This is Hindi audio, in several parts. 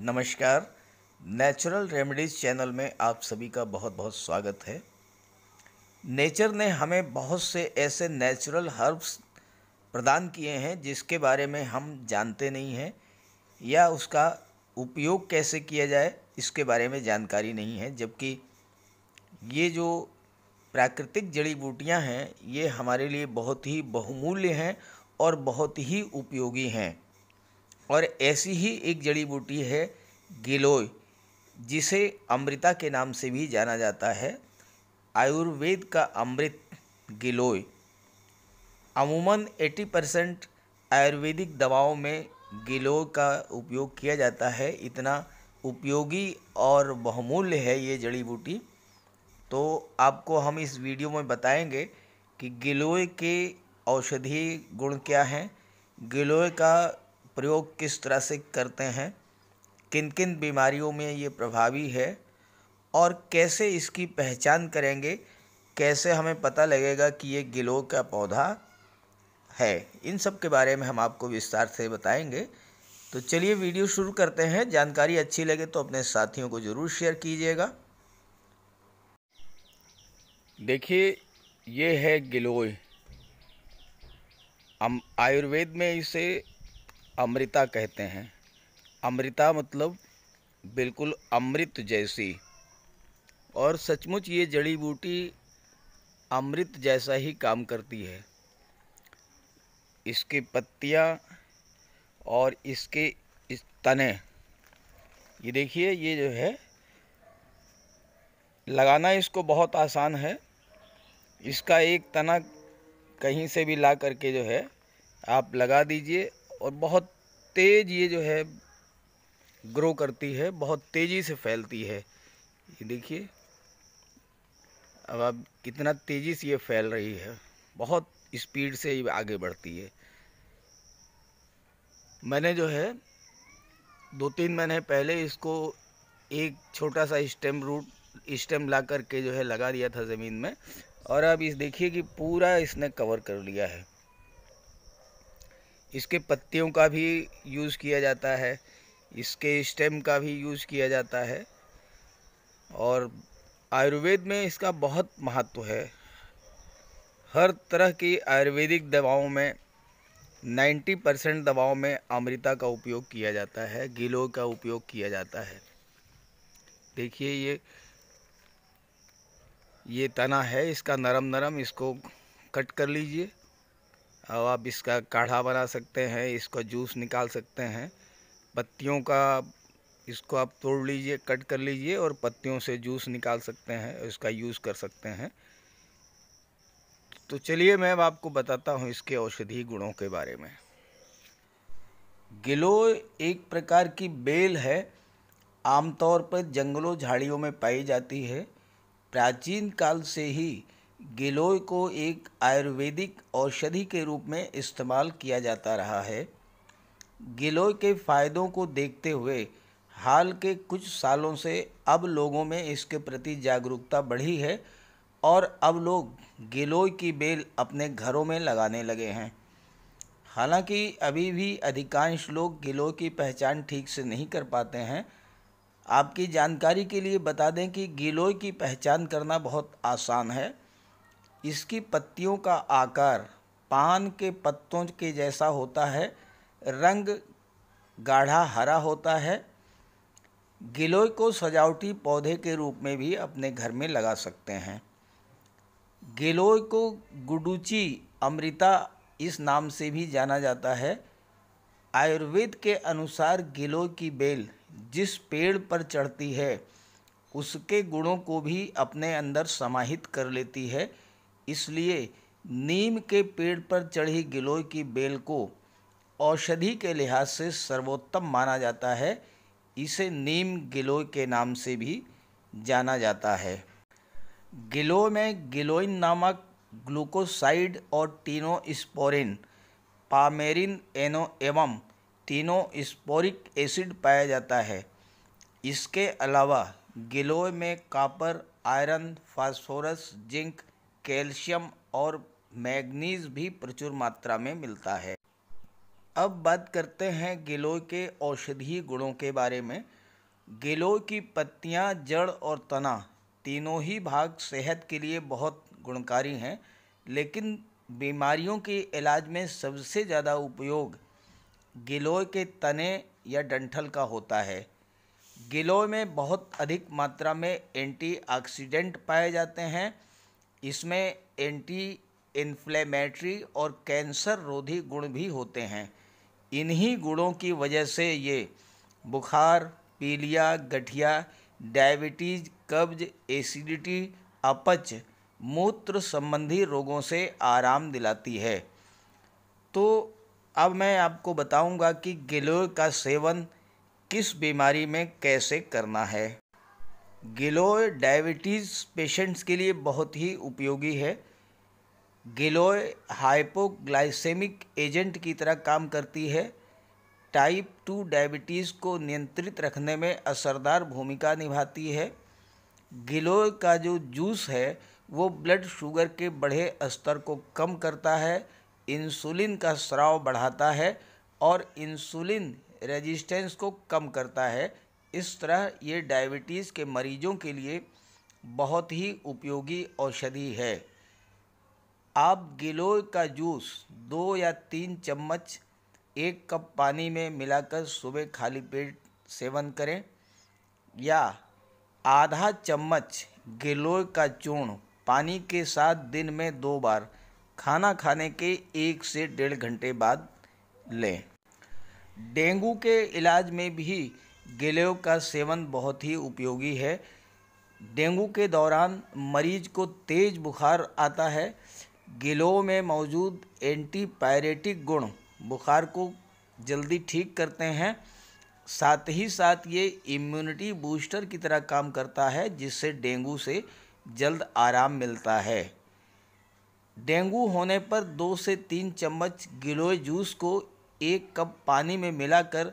नमस्कार। नेचुरल रेमेडीज़ चैनल में आप सभी का बहुत बहुत स्वागत है। नेचर ने हमें बहुत से ऐसे नेचुरल हर्ब्स प्रदान किए हैं जिसके बारे में हम जानते नहीं हैं या उसका उपयोग कैसे किया जाए इसके बारे में जानकारी नहीं है। जबकि ये जो प्राकृतिक जड़ी बूटियाँ हैं ये हमारे लिए बहुत ही बहुमूल्य हैं और बहुत ही उपयोगी हैं। और ऐसी ही एक जड़ी बूटी है गिलोय, जिसे अमृता के नाम से भी जाना जाता है। आयुर्वेद का अमृत गिलोय। अमूमन 80% आयुर्वेदिक दवाओं में गिलोय का उपयोग किया जाता है। इतना उपयोगी और बहुमूल्य है ये जड़ी बूटी। तो आपको हम इस वीडियो में बताएंगे कि गिलोय के औषधीय गुण क्या हैं, गिलोय का प्रयोग किस तरह से करते हैं, किन किन बीमारियों में ये प्रभावी है और कैसे इसकी पहचान करेंगे, कैसे हमें पता लगेगा कि ये गिलोय का पौधा है। इन सब के बारे में हम आपको विस्तार से बताएंगे। तो चलिए वीडियो शुरू करते हैं। जानकारी अच्छी लगे तो अपने साथियों को ज़रूर शेयर कीजिएगा। देखिए, ये है गिलोय। आयुर्वेद में इसे अमृता कहते हैं। अमृता मतलब बिल्कुल अमृत जैसी। और सचमुच ये जड़ी बूटी अमृत जैसा ही काम करती है। इसकी पत्तियाँ और इसके इस तने, ये देखिए, ये जो है लगाना इसको बहुत आसान है। इसका एक तना कहीं से भी ला करके जो है आप लगा दीजिए और बहुत तेज़ ये जो है ग्रो करती है, बहुत तेज़ी से फैलती है। ये देखिए, अब आप कितना तेज़ी से ये फैल रही है, बहुत स्पीड से ये आगे बढ़ती है। मैंने जो है 2-3 महीने पहले इसको एक छोटा सा स्टेम ला करके जो है लगा दिया था ज़मीन में, और अब इस देखिए कि पूरा इसने कवर कर लिया है। इसके पत्तियों का भी यूज़ किया जाता है, इसके स्टेम का भी यूज़ किया जाता है। और आयुर्वेद में इसका बहुत महत्व है। हर तरह की आयुर्वेदिक दवाओं में 90% दवाओं में अमृता का उपयोग किया जाता है, गिलोय का उपयोग किया जाता है। देखिए, ये तना है इसका नरम नरम, इसको कट कर लीजिए। अब आप इसका काढ़ा बना सकते हैं, इसका जूस निकाल सकते हैं। पत्तियों का इसको आप तोड़ लीजिए, कट कर लीजिए और पत्तियों से जूस निकाल सकते हैं, इसका यूज़ कर सकते हैं। तो चलिए मैं अब आपको बताता हूँ इसके औषधीय गुणों के बारे में। गिलोय एक प्रकार की बेल है, आमतौर पर जंगलों झाड़ियों में पाई जाती है। प्राचीन काल से ही गिलोय को एक आयुर्वेदिक औषधि के रूप में इस्तेमाल किया जाता रहा है। गिलोय के फायदों को देखते हुए हाल के कुछ सालों से अब लोगों में इसके प्रति जागरूकता बढ़ी है और अब लोग गिलोय की बेल अपने घरों में लगाने लगे हैं। हालांकि अभी भी अधिकांश लोग गिलोय की पहचान ठीक से नहीं कर पाते हैं। आपकी जानकारी के लिए बता दें कि गिलोय की पहचान करना बहुत आसान है। इसकी पत्तियों का आकार पान के पत्तों के जैसा होता है, रंग गाढ़ा हरा होता है। गिलोय को सजावटी पौधे के रूप में भी अपने घर में लगा सकते हैं। गिलोय को गुडुचि अमृता इस नाम से भी जाना जाता है। आयुर्वेद के अनुसार गिलोय की बेल जिस पेड़ पर चढ़ती है उसके गुणों को भी अपने अंदर समाहित कर लेती है। इसलिए नीम के पेड़ पर चढ़ी गिलोय की बेल को औषधि के लिहाज से सर्वोत्तम माना जाता है। इसे नीम गिलोय के नाम से भी जाना जाता है। गिलोय में गिलोइन नामक ग्लूकोसाइड और टिनोस्पोरिन, पामेरिन एवं टिनोस्पोरिक एसिड पाया जाता है। इसके अलावा गिलोय में copper, iron, phosphorus, zinc, calcium और मैग्नीज भी प्रचुर मात्रा में मिलता है। अब बात करते हैं गिलोय के औषधीय गुणों के बारे में। गिलोय की पत्तियां, जड़ और तना तीनों ही भाग सेहत के लिए बहुत गुणकारी हैं, लेकिन बीमारियों के इलाज में सबसे ज़्यादा उपयोग गिलोय के तने या डंठल का होता है। गिलोय में बहुत अधिक मात्रा में एंटीऑक्सीडेंट पाए जाते हैं। इसमें एंटी इन्फ्लेमेटरी और कैंसर रोधी गुण भी होते हैं। इन्हीं गुणों की वजह से ये बुखार, पीलिया, गठिया, डायबिटीज, कब्ज, एसिडिटी, अपच, मूत्र संबंधी रोगों से आराम दिलाती है। तो अब मैं आपको बताऊंगा कि गिलोय का सेवन किस बीमारी में कैसे करना है। गिलोय डायबिटीज़ पेशेंट्स के लिए बहुत ही उपयोगी है। गिलोय हाइपोग्लाइसेमिक एजेंट की तरह काम करती है। टाइप 2 डायबिटीज़ को नियंत्रित रखने में असरदार भूमिका निभाती है। गिलोय का जो जूस है वो ब्लड शुगर के बढ़े स्तर को कम करता है, इंसुलिन का स्राव बढ़ाता है और इंसुलिन रेजिस्टेंस को कम करता है। इस तरह ये डायबिटीज़ के मरीजों के लिए बहुत ही उपयोगी औषधि है। आप गिलोय का जूस 2 या 3 चम्मच 1 कप पानी में मिलाकर सुबह खाली पेट सेवन करें, या आधा चम्मच गिलोय का चूर्ण पानी के साथ दिन में 2 बार खाना खाने के 1 से 1.5 घंटे बाद लें। डेंगू के इलाज में भी गिलोय का सेवन बहुत ही उपयोगी है। डेंगू के दौरान मरीज को तेज बुखार आता है। गिलोय में मौजूद एंटीपायरेटिक गुण बुखार को जल्दी ठीक करते हैं। साथ ही साथ ये इम्यूनिटी बूस्टर की तरह काम करता है, जिससे डेंगू से जल्द आराम मिलता है। डेंगू होने पर 2 से 3 चम्मच गिलोय जूस को 1 कप पानी में मिलाकर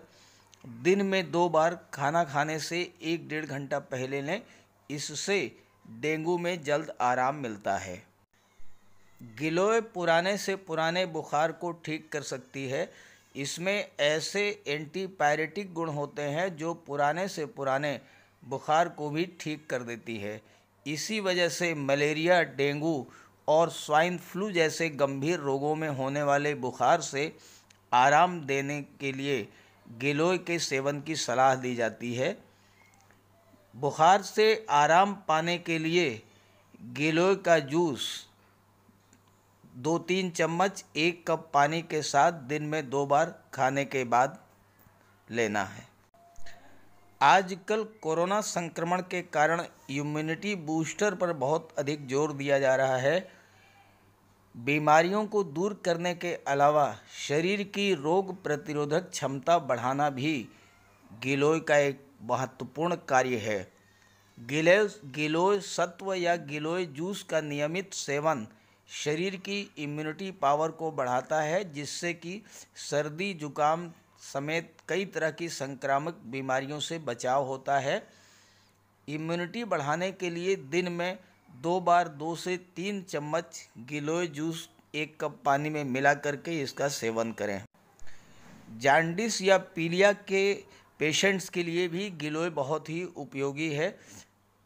दिन में 2 बार खाना खाने से 1-1.5 घंटा पहले लें। इससे डेंगू में जल्द आराम मिलता है। गिलोय पुराने से पुराने बुखार को ठीक कर सकती है। इसमें ऐसे एंटीपायरेटिक गुण होते हैं जो पुराने से पुराने बुखार को भी ठीक कर देती है। इसी वजह से मलेरिया, डेंगू और स्वाइन फ्लू जैसे गंभीर रोगों में होने वाले बुखार से आराम देने के लिए गिलोय के सेवन की सलाह दी जाती है। बुखार से आराम पाने के लिए गिलोय का जूस 2-3 चम्मच 1 कप पानी के साथ दिन में 2 बार खाने के बाद लेना है। आजकल कोरोना संक्रमण के कारण इम्यूनिटी बूस्टर पर बहुत अधिक जोर दिया जा रहा है। बीमारियों को दूर करने के अलावा शरीर की रोग प्रतिरोधक क्षमता बढ़ाना भी गिलोय का एक महत्वपूर्ण कार्य है। गिलोय सत्व या गिलोय जूस का नियमित सेवन शरीर की इम्यूनिटी पावर को बढ़ाता है, जिससे कि सर्दी, जुकाम समेत कई तरह की संक्रामक बीमारियों से बचाव होता है। इम्यूनिटी बढ़ाने के लिए दिन में 2 बार 2 से 3 चम्मच गिलोय जूस 1 कप पानी में मिला करके इसका सेवन करें। जॉन्डिस या पीलिया के पेशेंट्स के लिए भी गिलोय बहुत ही उपयोगी है।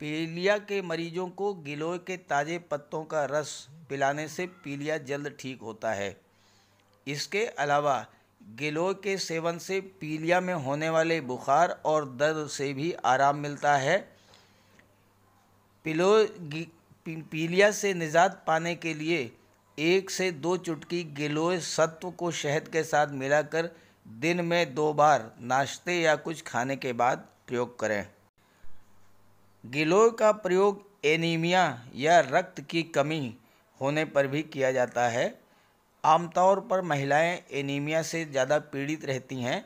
पीलिया के मरीजों को गिलोय के ताज़े पत्तों का रस पिलाने से पीलिया जल्द ठीक होता है। इसके अलावा गिलोय के सेवन से पीलिया में होने वाले बुखार और दर्द से भी आराम मिलता है। पीलिया से निजात पाने के लिए 1 से 2 चुटकी गिलोय सत्व को शहद के साथ मिलाकर दिन में 2 बार नाश्ते या कुछ खाने के बाद प्रयोग करें। गिलोय का प्रयोग एनीमिया या रक्त की कमी होने पर भी किया जाता है। आमतौर पर महिलाएं एनीमिया से ज़्यादा पीड़ित रहती हैं।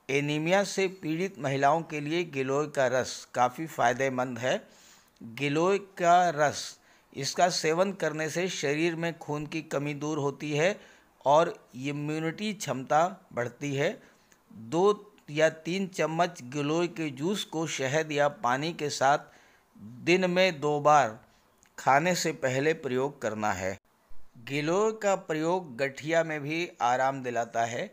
एनीमिया से पीड़ित महिलाओं के लिए गिलोय का रस काफ़ी फ़ायदेमंद है। गिलोय का रस, इसका सेवन करने से शरीर में खून की कमी दूर होती है और इम्यूनिटी क्षमता बढ़ती है। 2 या 3 चम्मच गिलोय के जूस को शहद या पानी के साथ दिन में 2 बार खाने से पहले प्रयोग करना है। गिलोय का प्रयोग गठिया में भी आराम दिलाता है।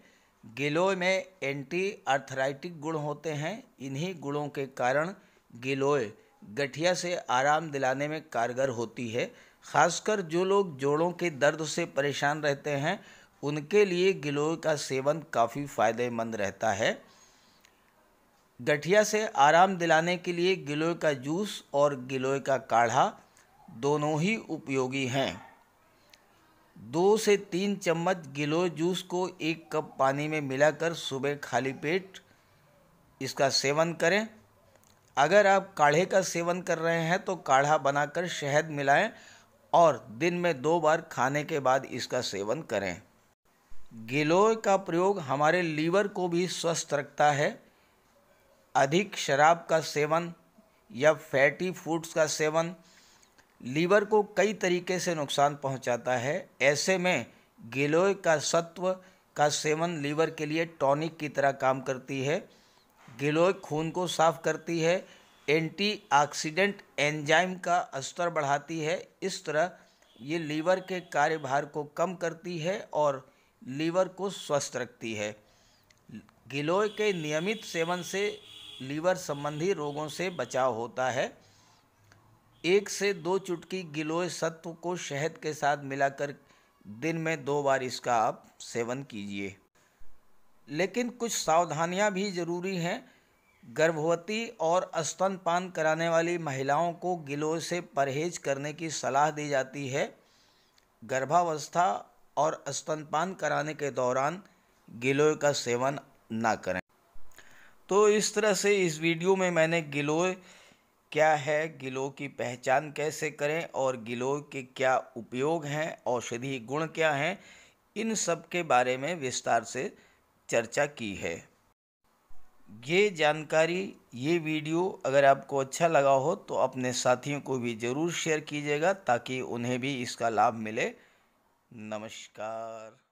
गिलोय में एंटी आर्थराइटिक गुण होते हैं। इन्हीं गुणों के कारण गिलोय गठिया से आराम दिलाने में कारगर होती है। खासकर जो लोग जोड़ों के दर्द से परेशान रहते हैं उनके लिए गिलोय का सेवन काफ़ी फायदेमंद रहता है। गठिया से आराम दिलाने के लिए गिलोय का जूस और गिलोय का काढ़ा दोनों ही उपयोगी हैं। 2 से 3 चम्मच गिलोय जूस को 1 कप पानी में मिलाकर सुबह खाली पेट इसका सेवन करें। अगर आप काढ़े का सेवन कर रहे हैं तो काढ़ा बनाकर शहद मिलाएं और दिन में 2 बार खाने के बाद इसका सेवन करें। गिलोय का प्रयोग हमारे लीवर को भी स्वस्थ रखता है। अधिक शराब का सेवन या फैटी फूड्स का सेवन लीवर को कई तरीके से नुकसान पहुंचाता है। ऐसे में गिलोय का सत्व का सेवन लीवर के लिए टॉनिक की तरह काम करती है। गिलोय खून को साफ करती है, एंटीऑक्सीडेंट एंजाइम का स्तर बढ़ाती है। इस तरह ये लीवर के कार्यभार को कम करती है और लीवर को स्वस्थ रखती है। गिलोय के नियमित सेवन से लीवर संबंधी रोगों से बचाव होता है। 1 से 2 चुटकी गिलोय सत्व को शहद के साथ मिलाकर दिन में 2 बार इसका आप सेवन कीजिए। लेकिन कुछ सावधानियां भी ज़रूरी हैं। गर्भवती और स्तनपान कराने वाली महिलाओं को गिलोय से परहेज करने की सलाह दी जाती है। गर्भावस्था और स्तनपान कराने के दौरान गिलोय का सेवन ना करें। तो इस तरह से इस वीडियो में मैंने गिलोय क्या है, गिलोय की पहचान कैसे करें और गिलोय के क्या उपयोग हैं, औषधीय गुण क्या हैं, इन सब के बारे में विस्तार से चर्चा की है। ये जानकारी, ये वीडियो अगर आपको अच्छा लगा हो तो अपने साथियों को भी ज़रूर शेयर कीजिएगा ताकि उन्हें भी इसका लाभ मिले। नमस्कार।